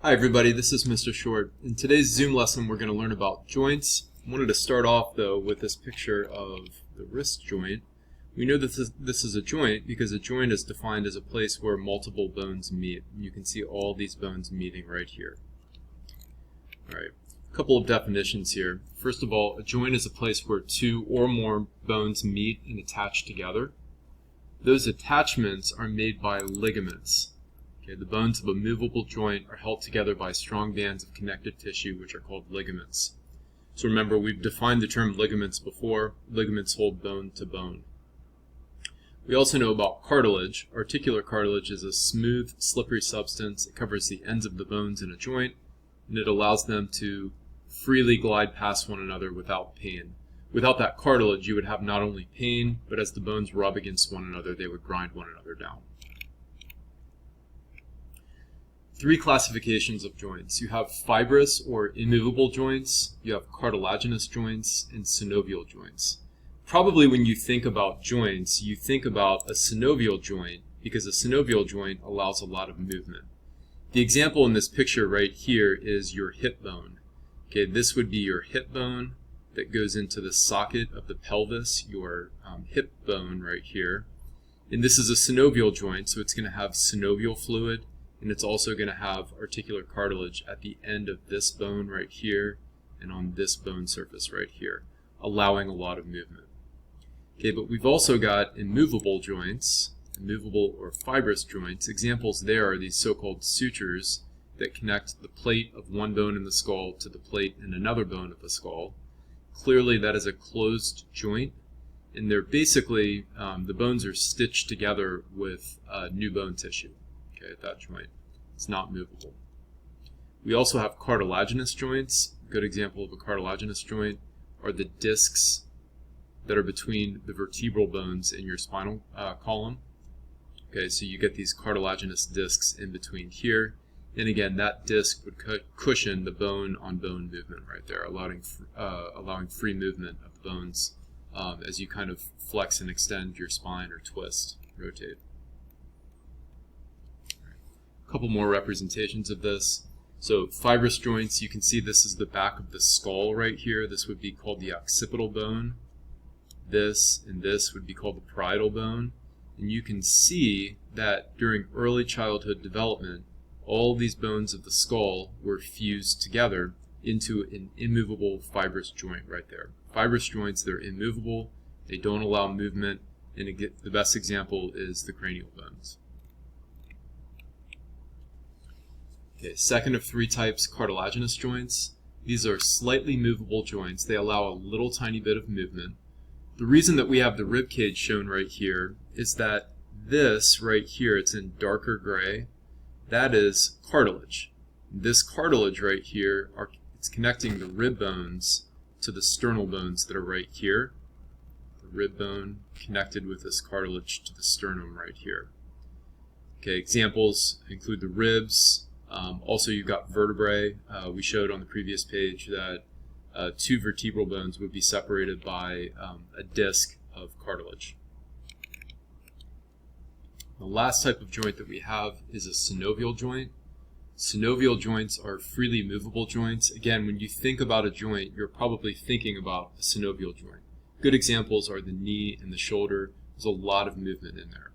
Hi everybody, this is Mr. Short. In today's Zoom lesson we're going to learn about joints. I wanted to start off though with this picture of the wrist joint. We know that this is a joint because a joint is defined as a place where multiple bones meet. You can see all these bones meeting right here. Alright, a couple of definitions here. First of all, a joint is a place where two or more bones meet and attach together. Those attachments are made by ligaments. Okay, the bones of a movable joint are held together by strong bands of connective tissue, which are called ligaments. So remember, we've defined the term ligaments before. Ligaments hold bone to bone. We also know about cartilage. Articular cartilage is a smooth, slippery substance. It covers the ends of the bones in a joint, and it allows them to freely glide past one another without pain. Without that cartilage, you would have not only pain, but as the bones rub against one another, they would grind one another down. Three classifications of joints. You have fibrous or immovable joints, you have cartilaginous joints, and synovial joints. Probably when you think about joints, you think about a synovial joint because a synovial joint allows a lot of movement. The example in this picture right here is your hip bone. Okay, this would be your hip bone that goes into the socket of the pelvis, your hip bone right here. And this is a synovial joint, so it's going to have synovial fluid. And it's also going to have articular cartilage at the end of this bone right here and on this bone surface right here, allowing a lot of movement. Okay, but we've also got immovable joints, immovable or fibrous joints. Examples there are these so-called sutures that connect the plate of one bone in the skull to the plate in another bone of the skull. Clearly that is a closed joint, and they're basically, the bones are stitched together with new bone tissue. Okay, at that joint. It's not movable. We also have cartilaginous joints. A good example of a cartilaginous joint are the discs that are between the vertebral bones in your spinal column. Okay, so you get these cartilaginous discs in between here. And again, that disc would cushion the bone-on-bone movement right there, allowing free movement of the bones as you kind of flex and extend your spine or twist, rotate. Couple more representations of this. So fibrous joints, you can see this is the back of the skull right here. This would be called the occipital bone. This and this would be called the parietal bone. And you can see that during early childhood development, all these bones of the skull were fused together into an immovable fibrous joint right there. Fibrous joints, they're immovable, they don't allow movement, and the best example is the cranial bones. Okay, second of three types, cartilaginous joints. These are slightly movable joints. They allow a little tiny bit of movement. The reason that we have the rib cage shown right here is that this right here, it's in darker gray, that is cartilage. This cartilage right here, it's connecting the rib bones to the sternal bones that are right here. The rib bone connected with this cartilage to the sternum right here. Okay, examples include the ribs. Also, you've got vertebrae. We showed on the previous page that two vertebral bones would be separated by a disc of cartilage. The last type of joint that we have is a synovial joint. Synovial joints are freely movable joints. Again, when you think about a joint, you're probably thinking about a synovial joint. Good examples are the knee and the shoulder. There's a lot of movement in there.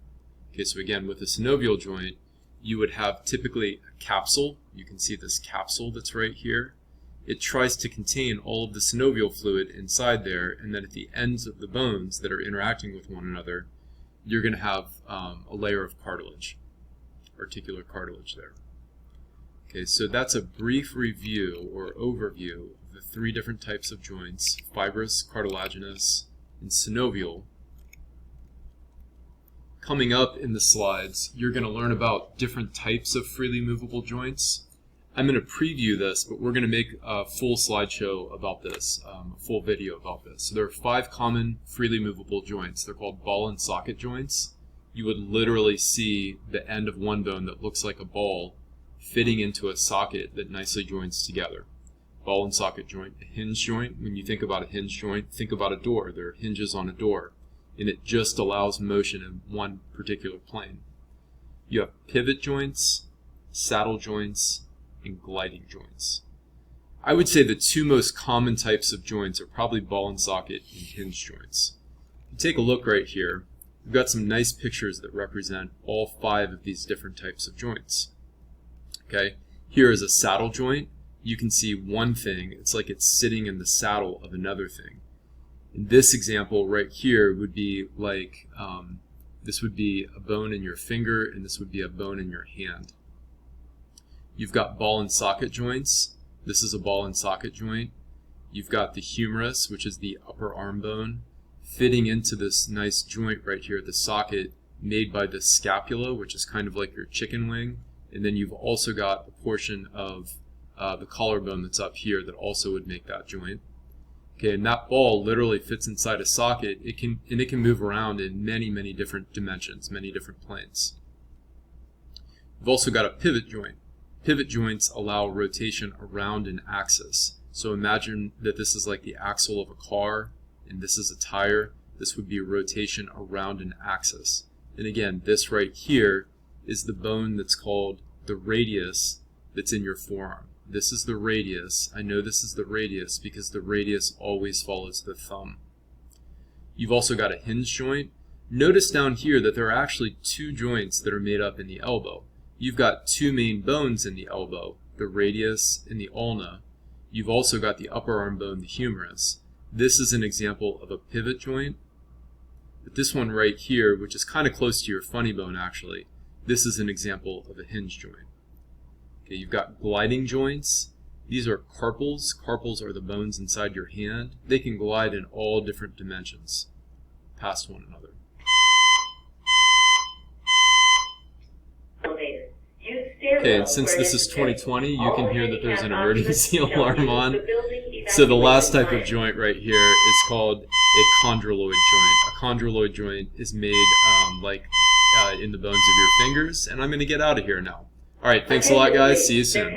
Okay, so again, with a synovial joint, you would have typically a capsule. You can see this capsule that's right here. It tries to contain all of the synovial fluid inside there, and then at the ends of the bones that are interacting with one another, you're going to have a layer of cartilage, articular cartilage there. Okay, so that's a brief review or overview of the three different types of joints: fibrous, cartilaginous, and synovial. Coming up in the slides, you're going to learn about different types of freely movable joints. I'm going to preview this, but we're going to make a full slideshow about this, a full video about this. So there are 5 common freely movable joints. They're called ball and socket joints. You would literally see the end of one bone that looks like a ball fitting into a socket that nicely joins together. Ball and socket joint. A hinge joint, when you think about a hinge joint, think about a door. There are hinges on a door, and it just allows motion in one particular plane. You have pivot joints, saddle joints, and gliding joints. I would say the two most common types of joints are probably ball and socket and hinge joints. If you take a look right here, we've got some nice pictures that represent all 5 of these different types of joints. Okay, here is a saddle joint. You can see one thing, it's like it's sitting in the saddle of another thing. In this example right here would be like, this would be a bone in your finger and this would be a bone in your hand. You've got ball and socket joints. This is a ball and socket joint. You've got the humerus, which is the upper arm bone, fitting into this nice joint right here, the socket made by the scapula, which is kind of like your chicken wing. And then you've also got a portion of the collarbone that's up here that also would make that joint. Okay, and that ball literally fits inside a socket. It can move around in many, many different dimensions, many different planes. You've also got a pivot joint. Pivot joints allow rotation around an axis. So imagine that this is like the axle of a car and this is a tire. This would be a rotation around an axis. And again, this right here is the bone that's called the radius that's in your forearm. This is the radius. I know this is the radius because the radius always follows the thumb. You've also got a hinge joint. Notice down here that there are actually 2 joints that are made up in the elbow. You've got 2 main bones in the elbow, the radius and the ulna. You've also got the upper arm bone, the humerus. This is an example of a pivot joint. But this one right here, which is kind of close to your funny bone actually, this is an example of a hinge joint. Okay, you've got gliding joints. These are carpals. Carpals are the bones inside your hand. They can glide in all different dimensions, past one another. Okay, and since this is 2020, you can hear that there's an emergency alarm on. So the last type of joint right here is called a chondruloid joint. A chondruloid joint is made in the bones of your fingers, and I'm going to get out of here now. All right, thanks a lot, guys. See you soon.